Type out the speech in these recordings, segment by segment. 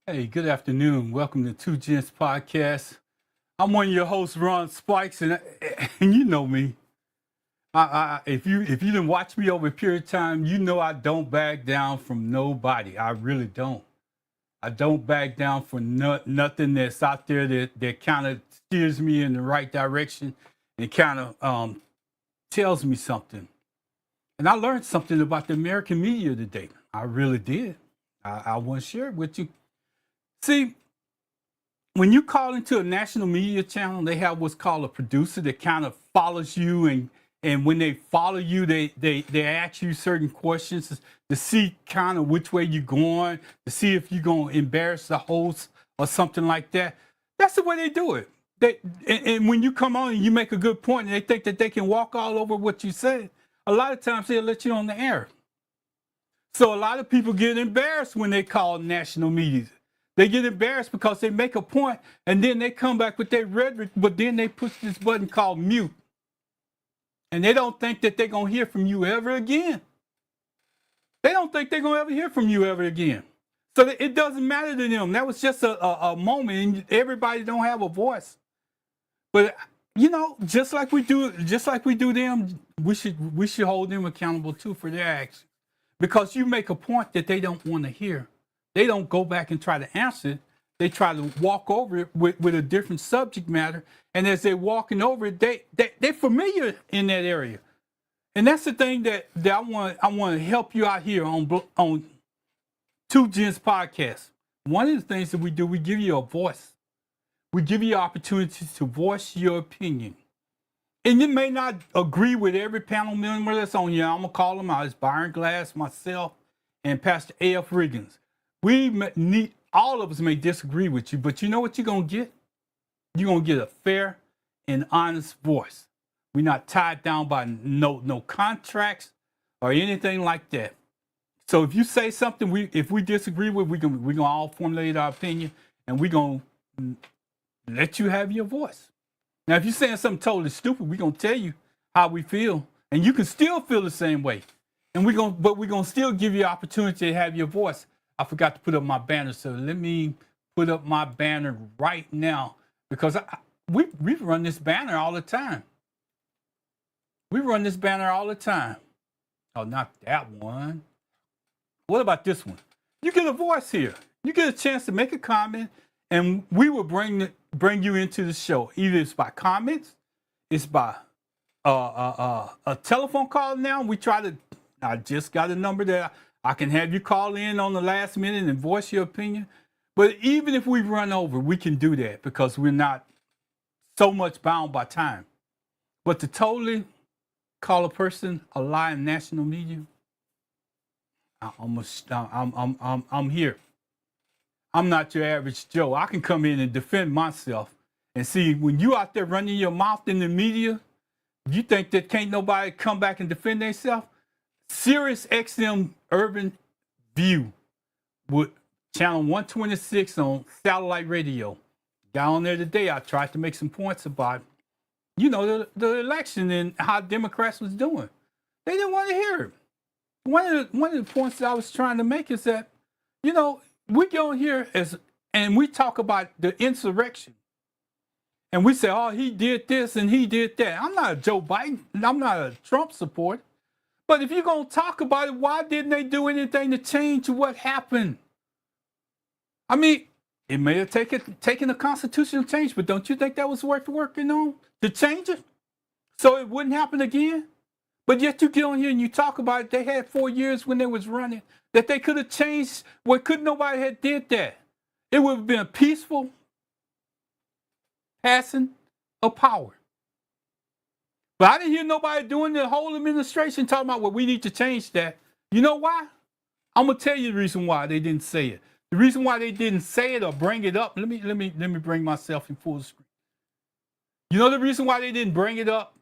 Hey, good afternoon. Welcome to Two Gents Podcast. I'm one of your hosts, Ron Spikes, and you know me. If you didn't watch me over a period of time, you know I don't back down from nobody. I really don't. I don't back down for nothing that's out there that kind of steers me in the right direction and kind of tells me something. And I learned something about the American media today. I really did. I want to share it with you. See, when you call into a national media channel, they have what's called a producer that kind of follows you, and when they follow you, they ask you certain questions to see kind of which way you're going, to see if you're gonna embarrass the host or something like that. That's the way they do it. And when you come on and you make a good point, and they think that they can walk all over what you said, a lot of times they'll let you on the air. So a lot of people get embarrassed when they call national media. They get embarrassed because they make a point and then they come back with their rhetoric, but then they push this button called mute. And they don't think that they're going to hear from you ever again. They don't think they're going to ever hear from you ever again. So it doesn't matter to them. That was just a moment, and everybody don't have a voice. But just like we do them, we should hold them accountable too for their actions. Because you make a point that they don't want to hear. They don't go back and try to answer it. They try to walk over it with a different subject matter. And as they're walking over it, they're familiar in that area. And that's the thing that I want to help you out here on Two Gents Podcast. One of the things that we do, we give you a voice. We give you opportunity to voice your opinion. And you may not agree with every panel member that's on here. I'm going to call them out. It's Byron Glass, myself, and Pastor A.F. Riggins. All of us may disagree with you, but you know what you're going to get? You're going to get a fair and honest voice. We're not tied down by no contracts or anything like that. So if you say something, if we disagree with, we're gonna all formulate our opinion, and we're going to let you have your voice. Now, if you're saying something totally stupid, we're going to tell you how we feel, and you can still feel the same way. And we're going to still give you opportunity to have your voice. I forgot to put up my banner, so let me put up my banner right now, because we run this banner all the time. We run this banner all the time. Oh, not that one. What about this one? You get a voice here. You get a chance to make a comment, and we will bring you into the show. Either it's by comments, it's by a telephone call. Now I just got a number that I can have you call in on the last minute and voice your opinion. But even if we run over, we can do that because we're not so much bound by time. But to totally call a person a lie in national media, I'm here. I'm not your average Joe. I can come in and defend myself. And see, when you out there running your mouth in the media, you think that can't nobody come back and defend themselves? Sirius XM Urban View with channel 126 on satellite radio. Got on there today. I tried to make some points about, the election and how Democrats was doing. They didn't want to hear it. One of the points that I was trying to make is that, we go here and we talk about the insurrection. And we say, oh, he did this and he did that. I'm not a Joe Biden. I'm not a Trump supporter. But if you're going to talk about it, why didn't they do anything to change what happened? I mean, it may have taken a constitutional change, but don't you think that was worth working on to change it so it wouldn't happen again? But yet you get on here and you talk about it. They had 4 years when they was running that they could have changed. Well, couldn't nobody have did that? It would have been a peaceful passing of power. But I didn't hear nobody doing the whole administration talking about, well, we need to change that. You know why? I'm gonna tell you the reason why they didn't say it. The reason why they didn't say it or bring it up. Let me bring myself in full screen. You know the reason why they didn't bring it up?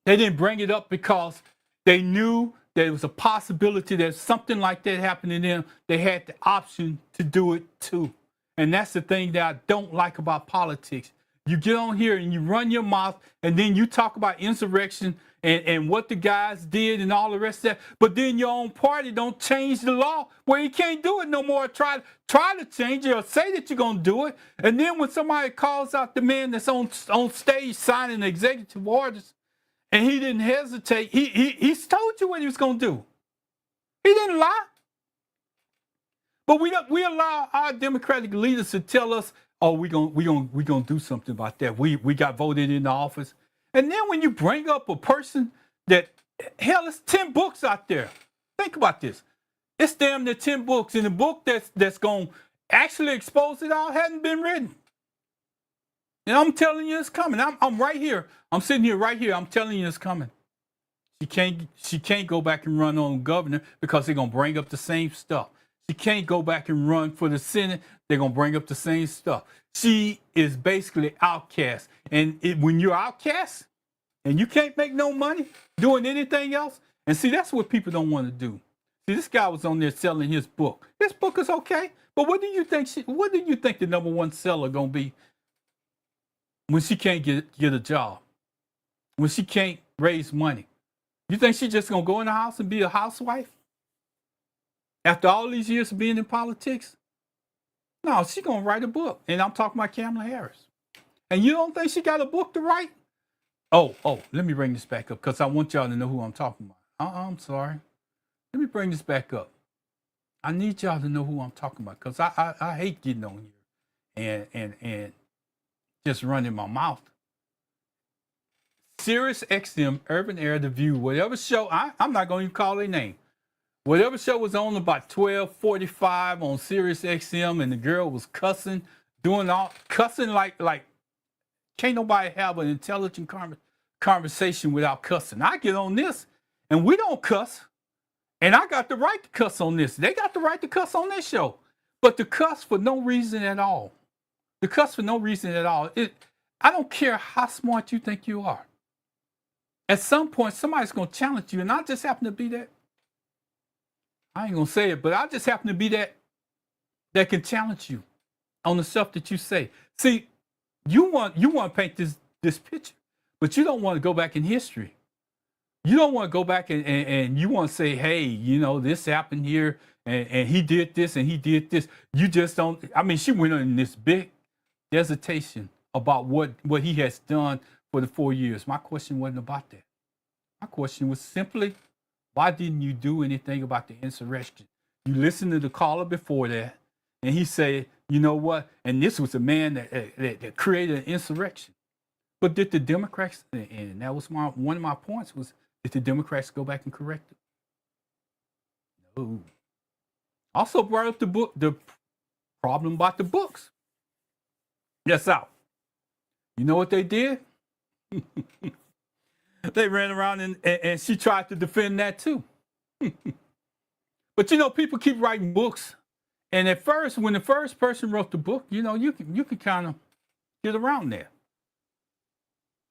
They didn't bring it up because they knew that it was a possibility that something like that happened to them. They had the option to do it too. And that's the thing that I don't like about politics. You get on here and you run your mouth, and then you talk about insurrection and what the guys did and all the rest of that. But then your own party don't change the law where you can't do it no more. Try to change it or say that you're gonna do it. And then when somebody calls out the man that's on stage signing executive orders, and he didn't hesitate, he's told you what he was gonna do. He didn't lie. But we allow our Democratic leaders to tell us, oh, we gonna do something about that. We got voted into office. And then when you bring up a person that, hell, it's 10 books out there. Think about this. It's damn near 10 books. And the book that's gonna actually expose it all hadn't been written. And I'm telling you it's coming. I'm right here. I'm sitting here right here. I'm telling you it's coming. She can't go back and run on governor because they're gonna bring up the same stuff. She can't go back and run for the Senate. They're going to bring up the same stuff. She is basically outcast. And when you're outcast and you can't make no money doing anything else, and see, that's what people don't want to do. See, this guy was on there selling his book. His book is okay, but what do you think the number one seller going to be when she can't get a job? When she can't raise money? You think she's just going to go in the house and be a housewife? After all these years of being in politics? No, she's going to write a book. And I'm talking about Kamala Harris. And you don't think she got a book to write? Oh, let me bring this back up because I want y'all to know who I'm talking about. I'm sorry. Let me bring this back up. I need y'all to know who I'm talking about because I hate getting on here and just running my mouth. Sirius XM, Urban Air, The View, whatever show, I'm not going to even call their name. Whatever show was on about 12:45 on Sirius XM, and the girl was cussing, cussing like can't nobody have an intelligent conversation without cussing. I get on this, and we don't cuss, and I got the right to cuss on this. They got the right to cuss on their show, but to cuss for no reason at all. To cuss for no reason at all. I don't care how smart you think you are. At some point, somebody's going to challenge you, and I just happen to be that. I ain't gonna say it, but I just happen to be that can challenge you on the stuff that you say. See, you want to paint this picture, but you don't want to go back in history. You don't want to go back and you want to say, hey, you know, this happened here, and he did this and he did this. You just don't. I mean, she went on this big dissertation about what he has done for the 4 years. My question wasn't about that. My question was simply, why didn't you do anything about the insurrection? You listened to the caller before that, and he said, you know what? And this was a man that created an insurrection. But did the Democrats, and that was one of my points, was did the Democrats go back and correct it? No. Also brought up the problem about the books. That's out. You know what they did? They ran around and she tried to defend that too. But you know, people keep writing books. And at first, when the first person wrote the book, you know, you can kind of get around that.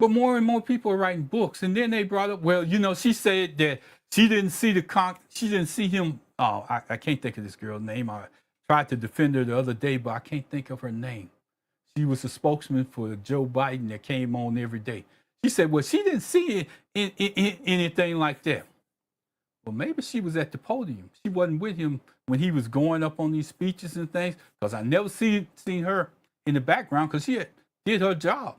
But more and more people are writing books. And then they brought up, well, you know, she said that she didn't see him. Oh, I can't think of this girl's name. I tried to defend her the other day, but I can't think of her name. She was a spokesman for Joe Biden that came on every day. She said, well, she didn't see anything like that. Well, maybe she was at the podium. She wasn't with him when he was going up on these speeches and things, because I never seen her in the background because she did her job.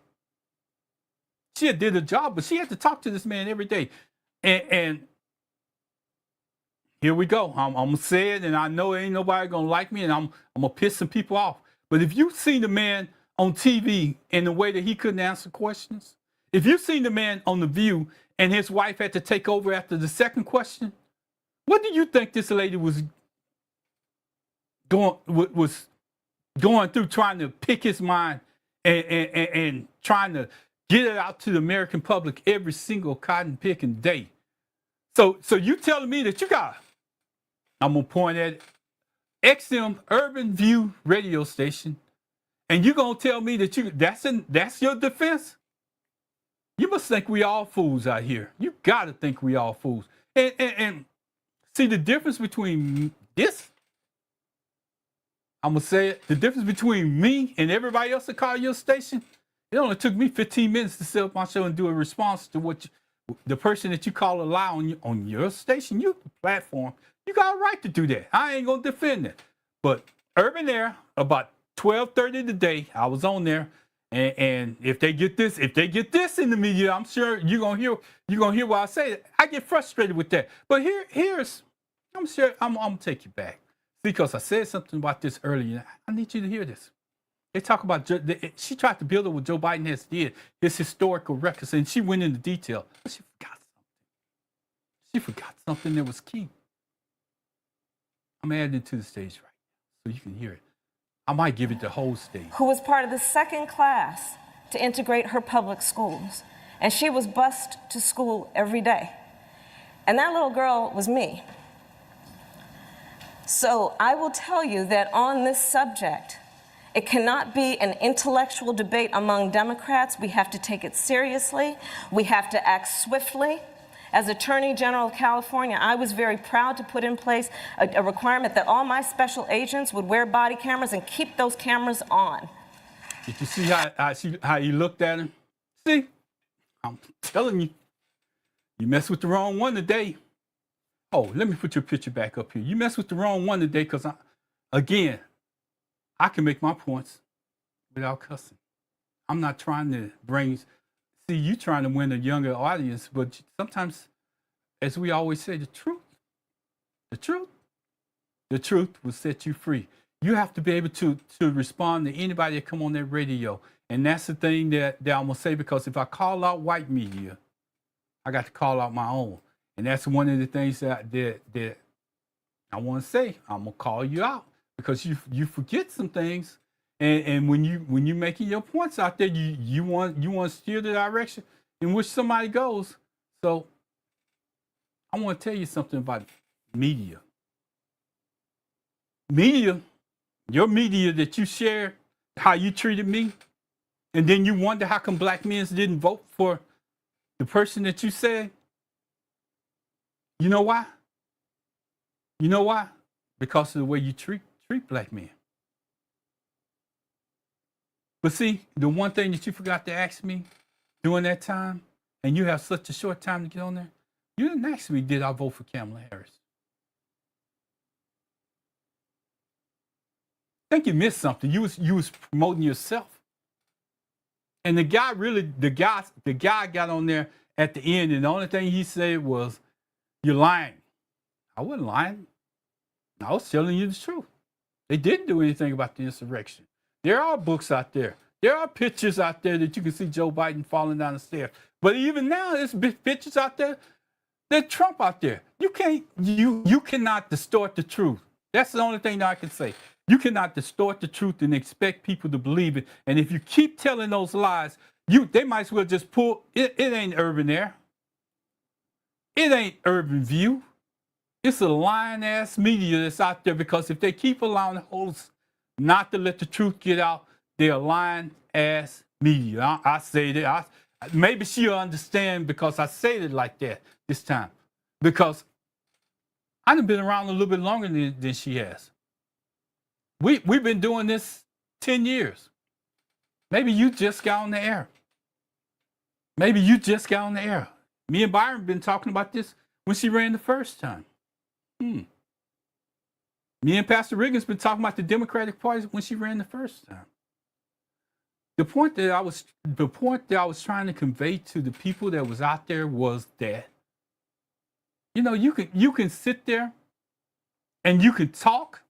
She did her job, but she had to talk to this man every day. And here we go. I'm going to say it, and I know ain't nobody going to like me, and I'm going to piss some people off. But if you've seen the man on TV and the way that he couldn't answer questions, if you've seen the man on The View and his wife had to take over after the second question, what do you think this lady was going through, trying to pick his mind and trying to get it out to the American public every single cotton picking day? So you telling me that you got, I'm going to point at XM Urban View radio station, and you're going to tell me that that's your defense? You must think we all fools out here. You got to think we all fools. And see the difference between this, I'm going to say it, the difference between me and everybody else that call your station It only took me 15 minutes to set up my show and do a response to what the person that you call a lie on your station, your platform. You got a right to do that. I ain't gonna defend it. But Urban Air, about 12:30 today, I was on there. And if they get this in the media, I'm sure you're gonna hear what I say. I get frustrated with that. But I'm gonna take you back because I said something about this earlier. I need you to hear this. They talk about she tried to build up what Joe Biden has did, his historical records, and she went into detail. But she forgot something. She forgot something that was key. I'm adding it to the stage right now so you can hear it. I might give it the whole stage. Who was part of the second class to integrate her public schools. And she was bused to school every day. And that little girl was me. So I will tell you that on this subject, it cannot be an intellectual debate among Democrats. We have to take it seriously. We have to act swiftly. As Attorney General of California, I was very proud to put in place a requirement that all my special agents would wear body cameras and keep those cameras on. Did you see how you looked at him? See, I'm telling you, you messed with the wrong one today. Oh, let me put your picture back up here. You messed with the wrong one today because, again, I can make my points without cussing. I'm not trying to see, you trying to win a younger audience, but sometimes, as we always say, the truth will set you free. You have to be able to respond to anybody that come on that radio. And that's the thing that I'm going to say, because if I call out white media, I got to call out my own. And that's one of the things that I want to say. I'm going to call you out because you forget some things. And when you making your points out there, you want to steer the direction in which somebody goes. So I want to tell you something about media. Media, your media that you share, how you treated me, and then you wonder how come black men didn't vote for the person that you said. You know why? You know why? Because of the way you treat black men. But see, the one thing that you forgot to ask me during that time, and you have such a short time to get on there, you didn't ask me, did I vote for Kamala Harris? I think you missed something. You was promoting yourself. And the guy got on there at the end, and the only thing he said was, "You're lying." I wasn't lying. I was telling you the truth. They didn't do anything about the insurrection. There are books out there. There are pictures out there that you can see Joe Biden falling down the stairs. But even now, there's pictures out there. There's Trump out there. You cannot distort the truth. That's the only thing that I can say. You cannot distort the truth and expect people to believe it. And if you keep telling those lies, they might as well just pull it. It ain't Urban Air. It ain't Urban View. It's a lying ass media that's out there, because if they keep allowing hosts not to let the truth get out, they're lying ass media. I say that. Maybe she'll understand because I say it like that this time. Because I've been around a little bit longer than she has. We've been doing this 10 years. Maybe you just got on the air. Maybe you just got on the air. Me and Byron been talking about this when she ran the first time. Me and Pastor Riggins been talking about the Democratic Party when she ran the first time. The point that I was trying to convey to the people that was out there was that, you can sit there and you can talk.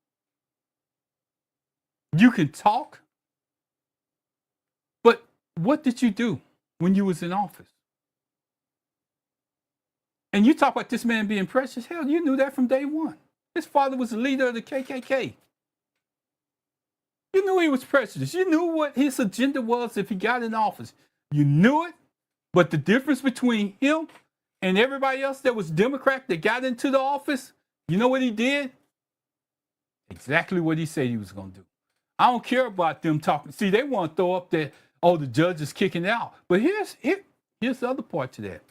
You can talk. But what did you do when you was in office? And you talk about this man being precious. Hell, you knew that from day one. His father was the leader of the KKK. You knew he was prejudiced. You knew what his agenda was if he got in office. You knew it. But the difference between him and everybody else that was Democrat that got into the office, you know what he did? Exactly what he said he was going to do. I don't care about them talking. See, they want to throw up that, the judge is kicking out. But here's the other part to that.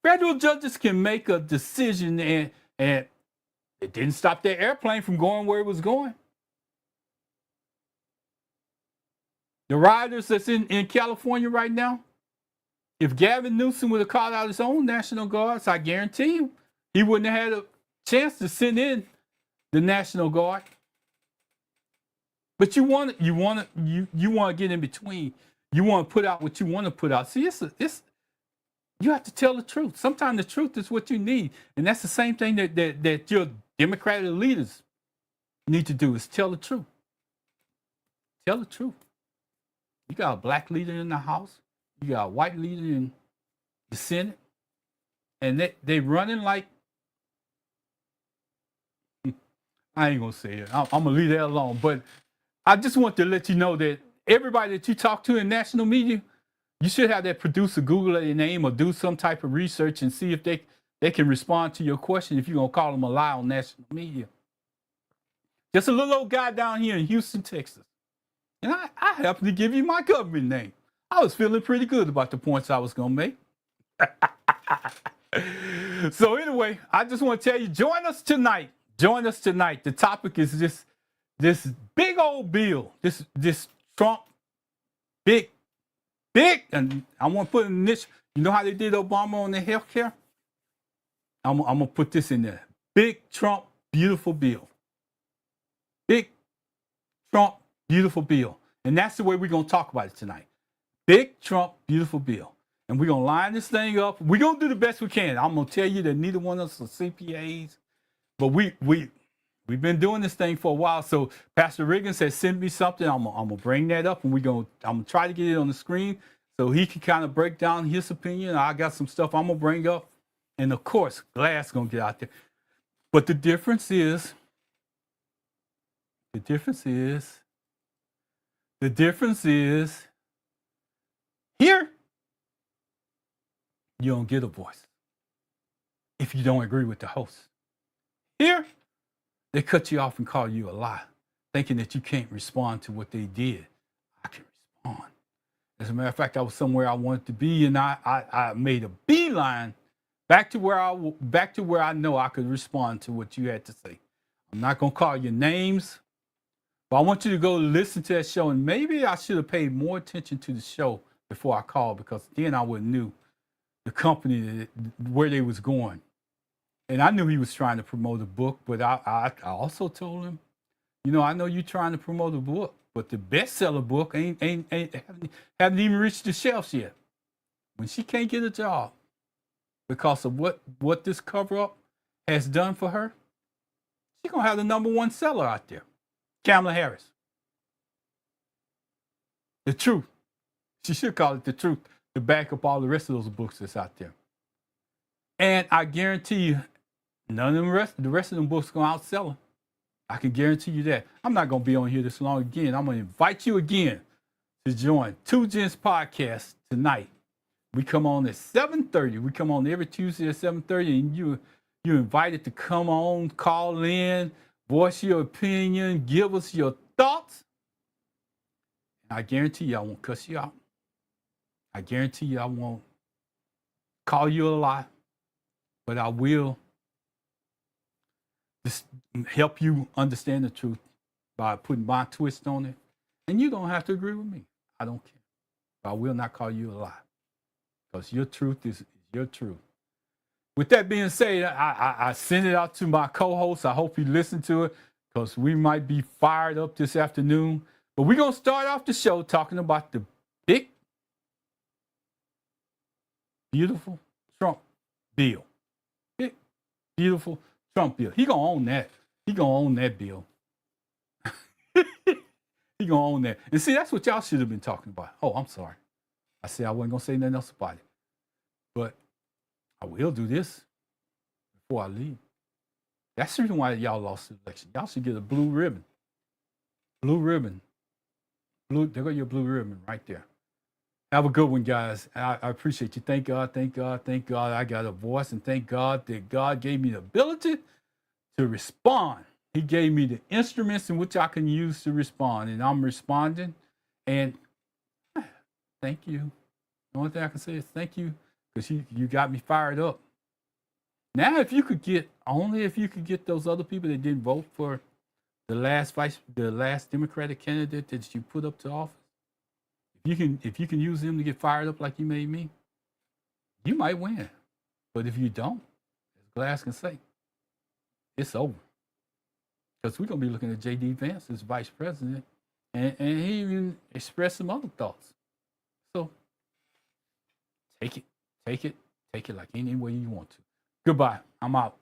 Federal judges can make a decision, and it didn't stop their airplane from going where it was going. The rioters that's in California right now, if Gavin Newsom would have called out his own National Guards, I guarantee you, he wouldn't have had a chance to send in the National Guard. But you want to get in between. You want to put out what you want to put out. See, you have to tell the truth. Sometimes the truth is what you need, and that's the same thing that your Democratic leaders need to do is tell the truth. Tell the truth. You got a black leader in the House. You got a white leader in the Senate, and they running like I ain't gonna say it. I'm gonna leave that alone. But I just want to let you know that everybody that you talk to in national media, you should have that producer Google their name or do some type of research and see if they can respond to your question if you're gonna call them a lie on national media. Just a little old guy down here in Houston, Texas. And I happened to give you my government name. I was feeling pretty good about the points I was going to make. So anyway, I just want to tell you, join us tonight. Join us tonight. The topic is this big old bill, this Trump, big, and I want to put in this, you know how they did Obama on the health care? I'm going to put this in there. Big Trump, beautiful bill. Big Trump, beautiful bill. And that's the way we're going to talk about it tonight. Big Trump, beautiful bill. And we're going to line this thing up. We're going to do the best we can. I'm going to tell you that neither one of us are CPAs. But we've been doing this thing for a while. So Pastor Riggins said, send me something. I'm going to bring that up. And I'm going to try to get it on the screen so he can kind of break down his opinion. I got some stuff I'm going to bring up. And, of course, Glass going to get out there. But the difference is, here, you don't get a voice if you don't agree with the host. Here, they cut you off and call you a lie, thinking that you can't respond to what they did. I can respond. As a matter of fact, I was somewhere I wanted to be, and I made a beeline back to where I know I could respond to what you had to say. I'm not going to call your names, but I want you to go listen to that show, and maybe I should have paid more attention to the show before I called, because then I would have knew the company, where they was going. And I knew he was trying to promote a book, but I also told him, you know, I know you're trying to promote a book, but the bestseller book haven't even reached the shelves yet. When she can't get a job because of what this cover-up has done for her, she's going to have the #1 seller out there, Kamala Harris. The truth. She should call it the truth to back up all the rest of those books that's out there. And I guarantee you, none of the rest of them books going to outsell her. I can guarantee you that. I'm not going to be on here this long again. I'm going to invite you again to join Two Gents Podcast tonight. We come on at 7:30. We come on every Tuesday at 7:30, and you're invited to come on, call in, voice your opinion, give us your thoughts. I guarantee you I won't cuss you out. I guarantee you I won't call you a lie, but I will just help you understand the truth by putting my twist on it. And you don't have to agree with me. I don't care. But I will not call you a lie, because your truth is your truth. With that being said, I send it out to my co-host. I hope you listen to it, because we might be fired up this afternoon. But we're going to start off the show talking about the big, beautiful Trump bill. Big, beautiful Trump bill. He going to own that. He going to own that bill. He going to own that. And see, that's what y'all should have been talking about. Oh, I'm sorry. I said I wasn't going to say nothing else about it. But I will do this before I leave. That's the reason why y'all lost the election. Y'all should get a blue ribbon. Blue ribbon. There go your blue ribbon right there. Have a good one, guys. I appreciate you. Thank God, thank God, thank God I got a voice, and thank God that God gave me the ability to respond. He gave me the instruments in which I can use to respond, and I'm responding. And thank you. The only thing I can say is thank you, because you got me fired up. Now, if you could get those other people that didn't vote for the last Democratic candidate that you put up to office, If you can use them to get fired up like you made me, you might win. But if you don't, as Glass can say, it's over. Because we're gonna be looking at J.D. Vance as vice president, and he even expressed some other thoughts. So take it like any way you want to. Goodbye. I'm out.